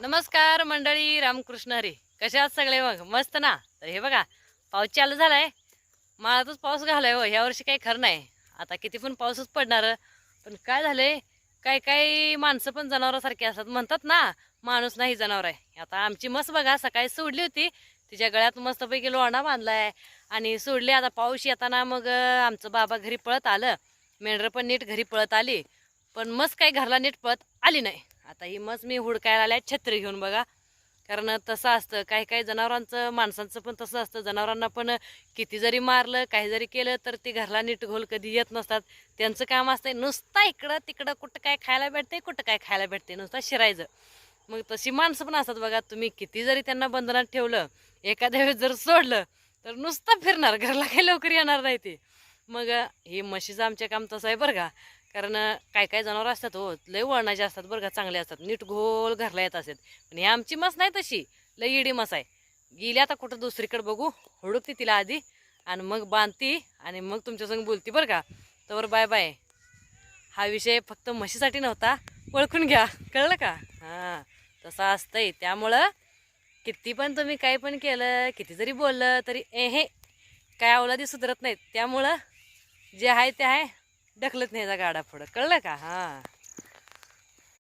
नमस्कार मंडळी, रामकृष्ण हरी. कशा आहात सगळे? मग मस्त ना. तर हे बघा, पाऊस चालू झालाय. माळातच पाऊस घालाय हो. ह्या वर्षी काही खरं नाही. आता किती पण पाऊसच पडणार. पण काय झालंय, काय काय माणसं पण जनावरासारखी असतात म्हणतात ना, माणूस नाही जनावर आहे. आता आमची म्हस बघा सकाळी सोडली होती. तिच्या गळ्यात मस्तपैकी लोणा बांधलाय आणि सोडली. आता पाऊस येताना मग आमचं बाबा घरी पळत आलं. मेंढरं पण नीट घरी पळत आली. पण म्हस काही घरला नीट पळत आली नाही. आता ही मस मी हुडकायला आल्या छत्री घेऊन बघा. कारण तसं असतं, काही काही जनावरांचं माणसांचं पण तसं असतं. जनावरांना पण किती जरी मारलं काही जरी केलं तर ती घरला नीट घोल कधी येत नसतात. त्यांचं काम असतं नुसतं इकडं तिकडं, कुठं काय खायला भेटते कुठं काय खायला भेटते, नुसतं शिरायचं. मग तशी माणसं पण असतात बघा. तुम्ही किती जरी त्यांना बंधनात ठेवलं, एखाद्या वेळेस जर सोडलं तर नुसतं फिरणार, घरला काही लवकर येणार नाही ते. मग हे म्हशीचं आमचे काम तसं आहे बरं का. कारण काय काय जनावर असतात हो, लय वळणाचे असतात बरं का, चांगले असतात, नीट घोल घरला येत असतात. पण ही आमची मस नाही तशी, लय इडी मस आहे. गेली आता कुठं दुसरीकडे बघू, हुडकते तिला आधी आणि मग बांधती आणि मग तुमच्यासंग बोलती बरं का. तर बाय बाय. हा विषय फक्त म्हशीसाठी नव्हता, ओळखून घ्या, कळलं का? हां, तसं असतंय. त्यामुळं किती पण तुम्ही काही पण केलं, किती जरी बोललं तरी हे काय अवलादी सुधरत नाहीत. त्यामुळं जे आहे ते आहे, ढकलत नाही गाडा पुढं, कळलं का? हां.